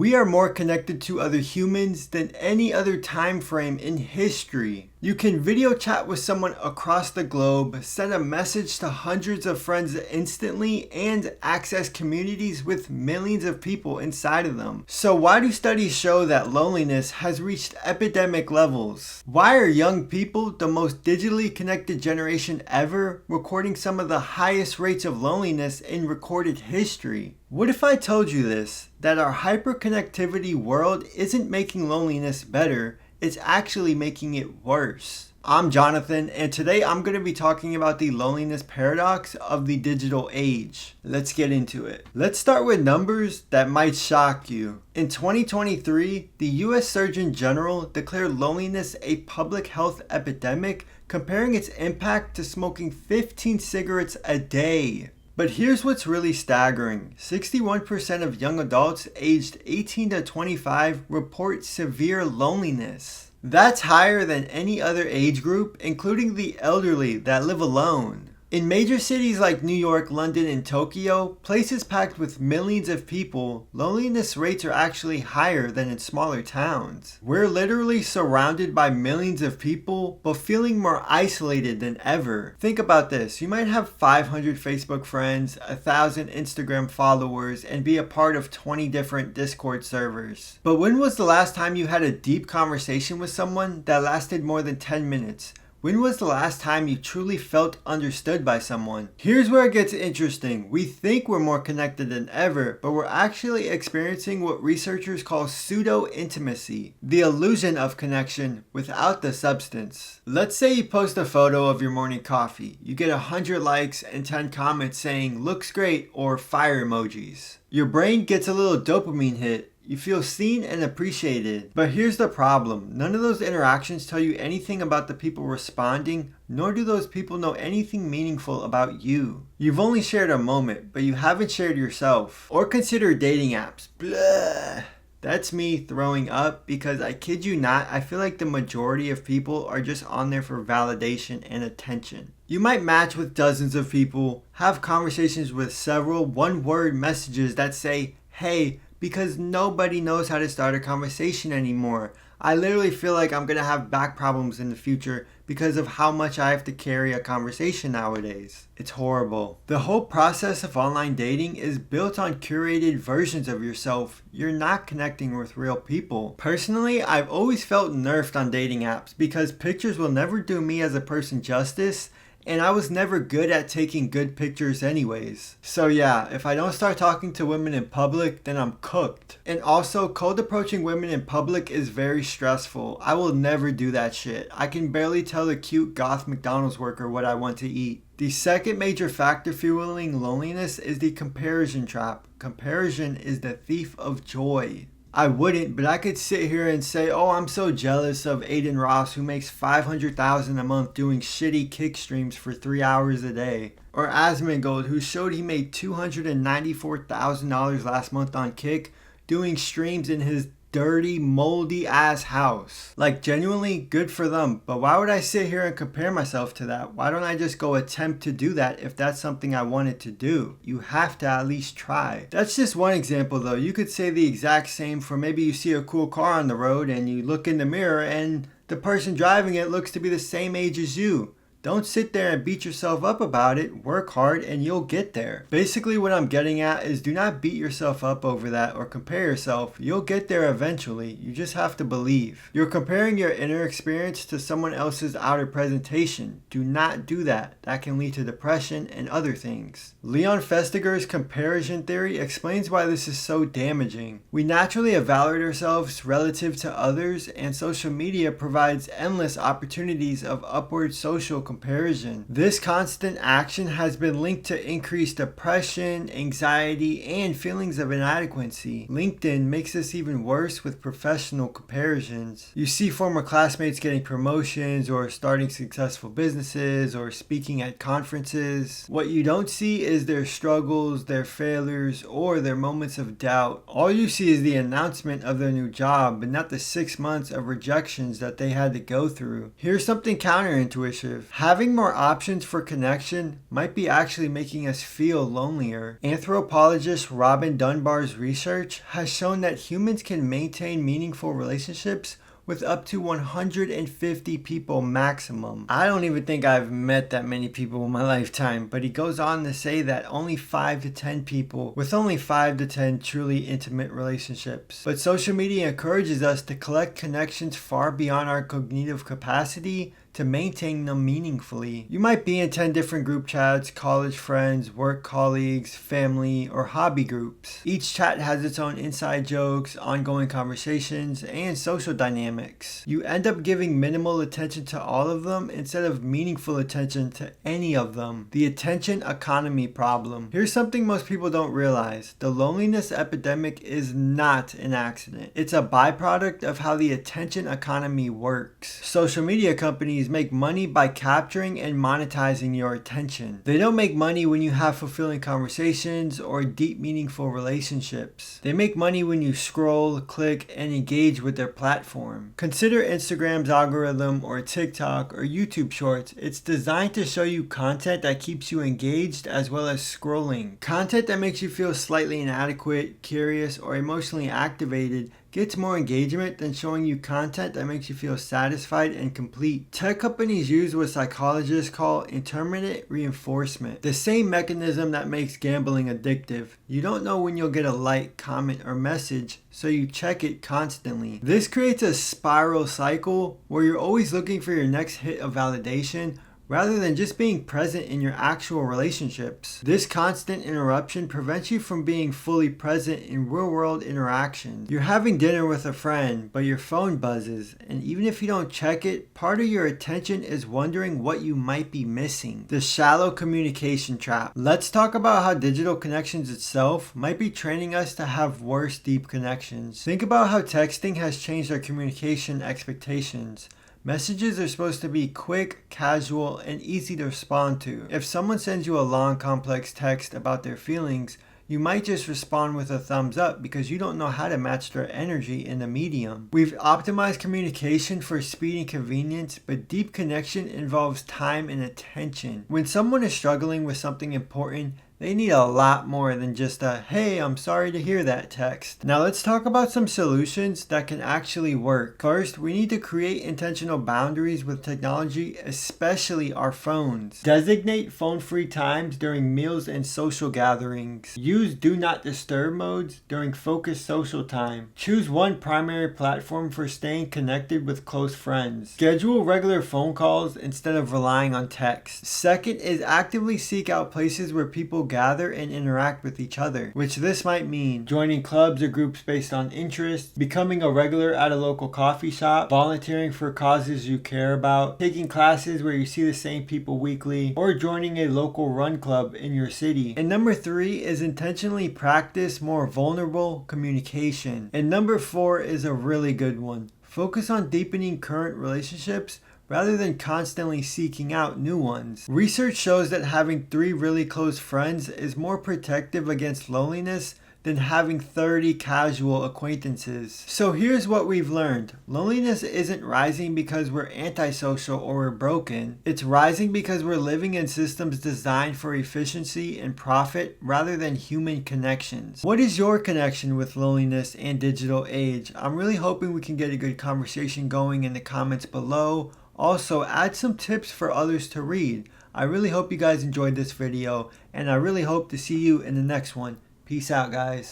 We are more connected to other humans than any other time frame in history. You can video chat with someone across the globe, send a message to hundreds of friends instantly, and access communities with millions of people inside of them. So why do studies show that loneliness has reached epidemic levels? Why are young people, the most digitally connected generation ever, recording some of the highest rates of loneliness in recorded history? What if I told you this, that our hyperconnectivity world isn't making loneliness better, it's actually making it worse? I'm Jonathan, and today I'm going to be talking about the loneliness paradox of the digital age. Let's get into it. Let's start with numbers that might shock you. In 2023, the US Surgeon General declared loneliness a public health epidemic, comparing its impact to smoking 15 cigarettes a day. But here's what's really staggering. 61% of young adults aged 18 to 25 report severe loneliness. That's higher than any other age group, including the elderly that live alone. In major cities like New York, London, and Tokyo, places packed with millions of people, loneliness rates are actually higher than in smaller towns. We're literally surrounded by millions of people, but feeling more isolated than ever. Think about this. You might have 500 Facebook friends, 1,000 Instagram followers, and be a part of 20 different Discord servers. But when was the last time you had a deep conversation with someone that lasted more than 10 minutes? When was the last time you truly felt understood by someone? Here's where it gets interesting. We think we're more connected than ever, but we're actually experiencing what researchers call pseudo-intimacy, the illusion of connection without the substance. Let's say you post a photo of your morning coffee. You get 100 likes and 10 comments saying, "looks great," or fire emojis. Your brain gets a little dopamine hit. You feel seen and appreciated. But here's the problem. None of those interactions tell you anything about the people responding, nor do those people know anything meaningful about you. You've only shared a moment, but you haven't shared yourself. Or consider dating apps. Blah. That's me throwing up because I kid you not, I feel like the majority of people are just on there for validation and attention. You might match with dozens of people, have conversations with several one-word messages that say, "hey," because nobody knows how to start a conversation anymore. I literally feel like I'm gonna have back problems in the future because of how much I have to carry a conversation nowadays. It's horrible. The whole process of online dating is built on curated versions of yourself. You're not connecting with real people. Personally, I've always felt nerfed on dating apps because pictures will never do me as a person justice, and I was never good at taking good pictures anyways. So yeah, if I don't start talking to women in public, then I'm cooked. And also, cold approaching women in public is very stressful. I will never do that shit. I can barely tell the cute goth McDonald's worker what I want to eat. The second major factor fueling loneliness is the comparison trap. Comparison is the thief of joy. I wouldn't, but I could sit here and say, "oh, I'm so jealous of Aiden Ross who makes $500,000 a month doing shitty kick streams for 3 hours a day." Or Asmongold, who showed he made $294,000 last month on Kick doing streams in his dirty, moldy ass house. Like, genuinely good for them, but why would I sit here and compare myself to that? Why don't I just go attempt to do that if that's something I wanted to do? You have to at least try. That's just one example though. You could say the exact same for maybe you see a cool car on the road and you look in the mirror and the person driving it looks to be the same age as you. Don't sit there and beat yourself up about it. Work hard and you'll get there. Basically what I'm getting at is do not beat yourself up over that or compare yourself. You'll get there eventually. You just have to believe. You're comparing your inner experience to someone else's outer presentation. Do not do that. That can lead to depression and other things. Leon Festiger's comparison theory explains why this is so damaging. We naturally evaluate ourselves relative to others, and social media provides endless opportunities of upward social comparison. This constant action has been linked to increased depression, anxiety, and feelings of inadequacy. LinkedIn makes this even worse with professional comparisons. You see former classmates getting promotions or starting successful businesses or speaking at conferences. What you don't see is their struggles, their failures, or their moments of doubt. All you see is the announcement of their new job, but not the 6 months of rejections that they had to go through. Here's something counterintuitive. Having more options for connection might be actually making us feel lonelier. Anthropologist Robin Dunbar's research has shown that humans can maintain meaningful relationships with up to 150 people maximum. I don't even think I've met that many people in my lifetime, but he goes on to say that only 5 to 10 people with only 5 to 10 truly intimate relationships. But social media encourages us to collect connections far beyond our cognitive capacity to maintain them meaningfully. You might be in 10 different group chats, college friends, work colleagues, family, or hobby groups. Each chat has its own inside jokes, ongoing conversations, and social dynamics. You end up giving minimal attention to all of them instead of meaningful attention to any of them. The attention economy problem. Here's something most people don't realize. The loneliness epidemic is not an accident. It's a byproduct of how the attention economy works. Social media companies make money by capturing and monetizing your attention. They don't make money when you have fulfilling conversations or deep, meaningful relationships. They make money when you scroll, click, and engage with their platform. Consider Instagram's algorithm or TikTok or YouTube Shorts. It's designed to show you content that keeps you engaged as well as scrolling. Content that makes you feel slightly inadequate, curious, or emotionally activated gets more engagement than showing you content that makes you feel satisfied and complete. Tech companies use what psychologists call intermittent reinforcement, the same mechanism that makes gambling addictive. You don't know when you'll get a like, comment, or message, so you check it constantly. This creates a spiral cycle where you're always looking for your next hit of validation, rather than just being present in your actual relationships. This constant interruption prevents you from being fully present in real-world interactions. You're having dinner with a friend, but your phone buzzes, and even if you don't check it, part of your attention is wondering what you might be missing. The shallow communication trap. Let's talk about how digital connections itself might be training us to have worse deep connections. Think about how texting has changed our communication expectations. Messages are supposed to be quick, casual, and easy to respond to. If someone sends you a long, complex text about their feelings, you might just respond with a thumbs up because you don't know how to match their energy in the medium. We've optimized communication for speed and convenience, but deep connection involves time and attention. When someone is struggling with something important, they need a lot more than just a, "Hey, I'm sorry to hear that" text. Now let's talk about some solutions that can actually work. First, we need to create intentional boundaries with technology, especially our phones. Designate phone-free times during meals and social gatherings. Use do not disturb modes during focused social time. Choose one primary platform for staying connected with close friends. Schedule regular phone calls instead of relying on text. Second is actively seek out places where people gather and interact with each other, which this might mean joining clubs or groups based on interest, becoming a regular at a local coffee shop, volunteering for causes you care about, taking classes where you see the same people weekly, or joining a local run club in your city. And number 3 is intentionally practice more vulnerable communication. And number 4 is a really good one. Focus on deepening current relationships rather than constantly seeking out new ones. Research shows that having 3 really close friends is more protective against loneliness than having 30 casual acquaintances. So here's what we've learned. Loneliness isn't rising because we're antisocial or we're broken. It's rising because we're living in systems designed for efficiency and profit rather than human connections. What is your connection with loneliness and digital age? I'm really hoping we can get a good conversation going in the comments below. Also, add some tips for others to read. I really hope you guys enjoyed this video, and I really hope to see you in the next one. Peace out, guys.